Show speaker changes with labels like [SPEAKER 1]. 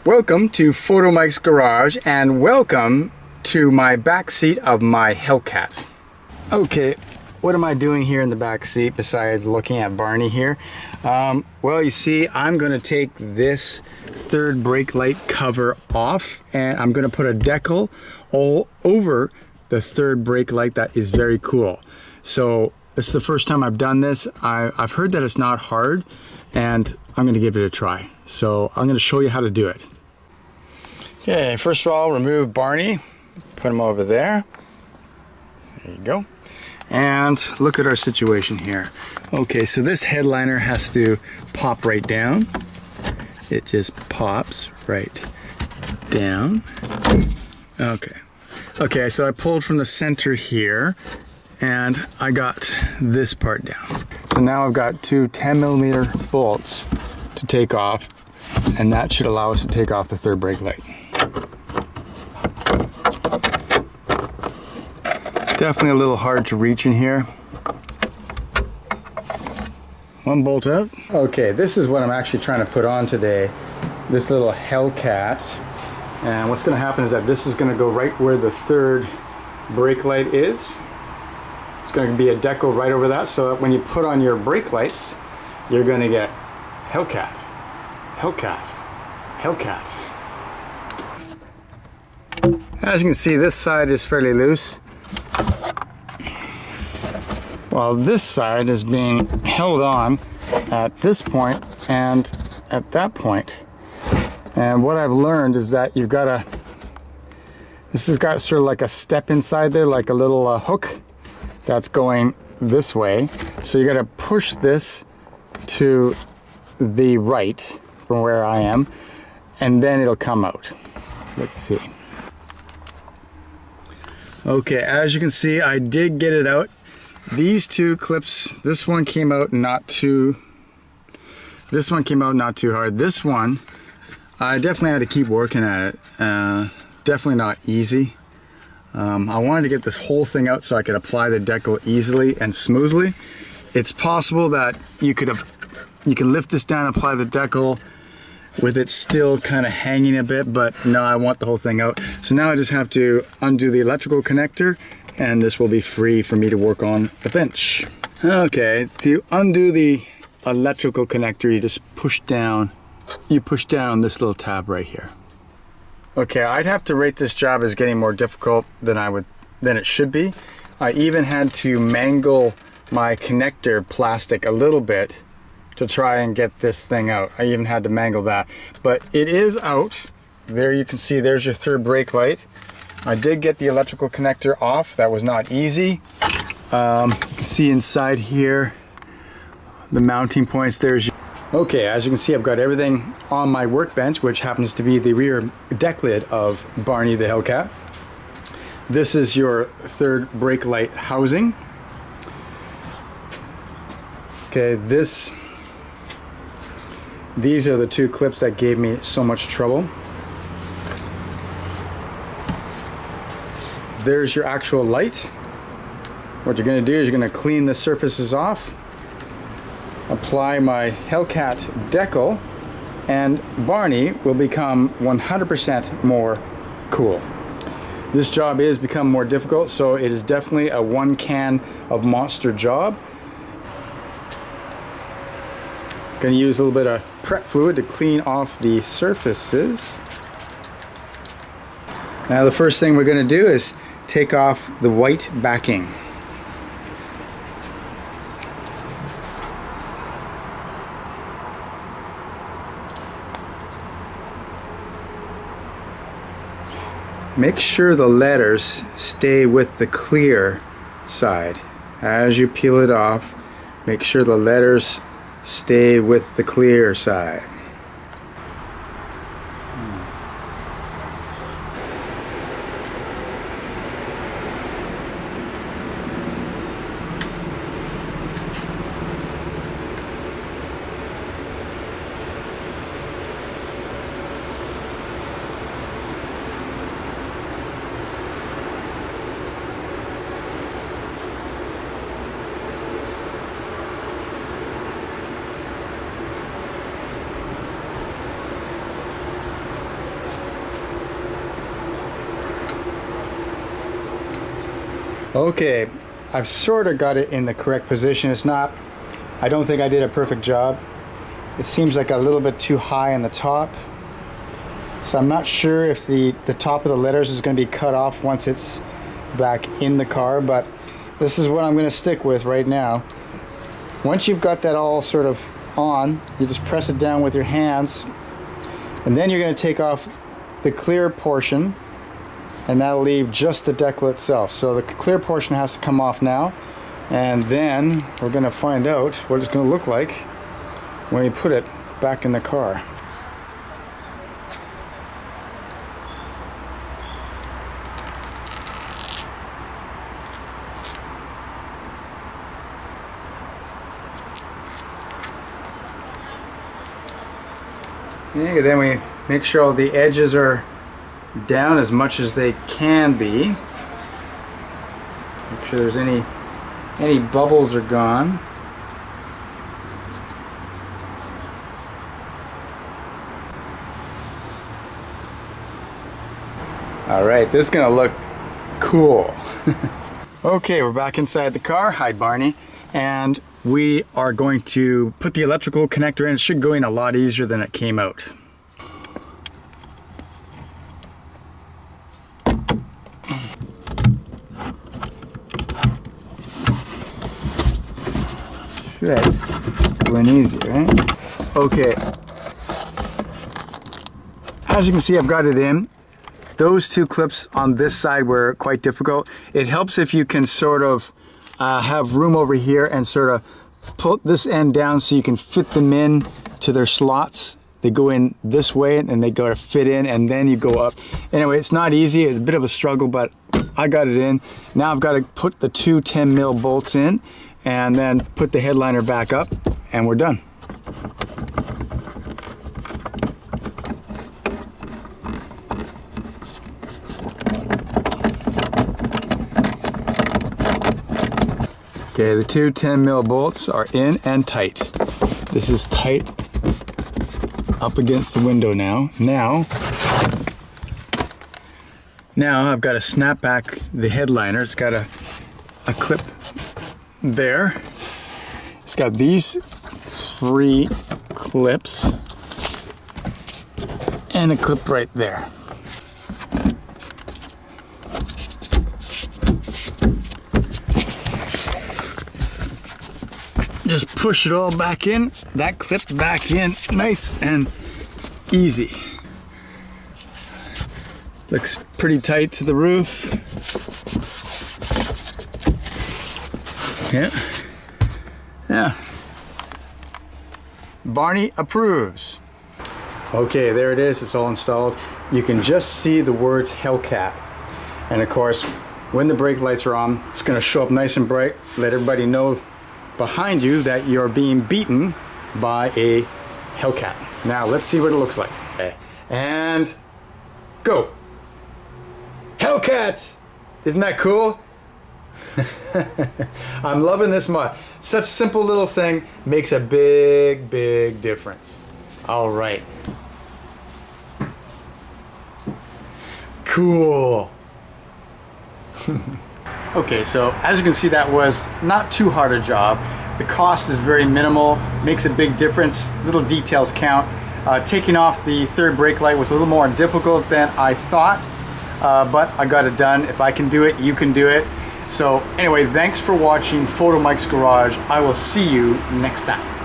[SPEAKER 1] Welcome to Photomike'S garage and welcome to my back seat of my Hellcat. Okay, what am I doing here in the back seat besides looking at Barney here? Well, you see, I'm going to take this third brake light cover off and I'm going to put a decal all over the third brake light. That is very cool. So this is the first time I've done this. I've heard that it's not hard and I'm going to give it a try. So I'm going to show you how to do it. Okay, first of all, remove Barney, put him over there. There you go. And look at our situation here. Okay, so this headliner has to pop right down. It just pops right down. Okay, so I pulled from the center here and I got this part down. So now I've got two 10mm bolts to take off, and that should allow us to take off the third brake light. Definitely a little hard to reach in here. One bolt out. Okay, this is what I'm actually trying to put on today. This little Hellcat. And what's going to happen is that this is going to go right where the third brake light is. It's going to be a decal right over that, so that when you put on your brake lights, you're going to get Hellcat, Hellcat, Hellcat. As you can see, this side is fairly loose, while this side is being held on at this point and at that point. And what I've learned is that you've got a, this has got sort of like a step inside there, like a little hook that's going this way. So you got to push this to the right from where I am, and then it'll come out. Let's see. Okay, as you can see, I did get it out. These two clips, this one came out not too hard. This one, I definitely had to keep working at it. Definitely not easy. I wanted to get this whole thing out so I could apply the decal easily and smoothly. It's possible that you can lift this down, apply the decal with it still kind of hanging a bit, but no, I want the whole thing out. So now I just have to undo the electrical connector and this will be free for me to work on the bench. Okay, to undo the electrical connector, you just push down this little tab right here. Okay, I'd have to rate this job as getting more difficult than it should be. I even had to mangle my connector plastic a little bit to try and get this thing out. I even had to mangle that, but it is out. There you can see, there's your third brake light. I did get the electrical connector off. That was not easy. You can see inside here, the mounting points, Okay, as you can see, I've got everything on my workbench, which happens to be the rear deck lid of Barney the Hellcat. This is your third brake light housing. Okay, these are the two clips that gave me so much trouble. There's your actual light. What you're going to do is you're going to clean the surfaces off, apply my Hellcat decal, and Barney will become 100% more cool. This job is become more difficult, so it is definitely a one can of monster job. Going to use a little bit of prep fluid to clean off the surfaces. Now the first thing we're going to do is take off the white backing. Make sure the letters stay with the clear side. As you peel it off, make sure the letters stay with the clear side. Okay, I've sort of got it in the correct position. It's not, I don't think I did a perfect job. It seems like a little bit too high on the top. So I'm not sure if the top of the letters is going to be cut off once it's back in the car, but this is what I'm going to stick with right now. Once you've got that all sort of on, you just press it down with your hands, and then you're going to take off the clear portion, and that'll leave just the decal itself. So the clear portion has to come off now, and then we're going to find out what it's going to look like when we put it back in the car. Okay, then we make sure all the edges are down as much as they can be. Make sure there's any bubbles are gone. All right, this is gonna look cool. Okay, we're back inside the car. Hi, Barney. And we are going to put the electrical connector in. It should go in a lot easier than it came out. Should go in easy, right? Okay. As you can see, I've got it in. Those two clips on this side were quite difficult. It helps if you can sort of have room over here and sort of put this end down so you can fit them in to their slots. They go in this way and they go to fit in, and then you go up. Anyway, it's not easy. It's a bit of a struggle, but I got it in. Now I've got to put the two 10 mil bolts in and then put the headliner back up, and we're done. Okay, the two 10 mil bolts are in and tight. This is tight up against the window now. Now I've got to snap back the headliner. It's got a clip there. It's got these three clips and a clip right there. Just push it all back in, that clip back in, nice and easy. Looks pretty tight to the roof. Yeah. Barney approves. Okay, there it is, it's all installed. You can just see the words Hellcat. And of course, when the brake lights are on, it's gonna show up nice and bright, let everybody know behind you that you're being beaten by a Hellcat. Now let's see what it looks like. Okay. And go. Hellcat! Isn't that cool? I'm loving this mod. Such a simple little thing makes a big, big difference. All right. Cool. Okay, so as you can see, that was not too hard a job. The cost is very minimal, makes a big difference. Little details count. Taking off the third brake light was a little more difficult than I thought, but I got it done. If I can do it, you can do it. So anyway, thanks for watching Photomike's Garage. I will see you next time.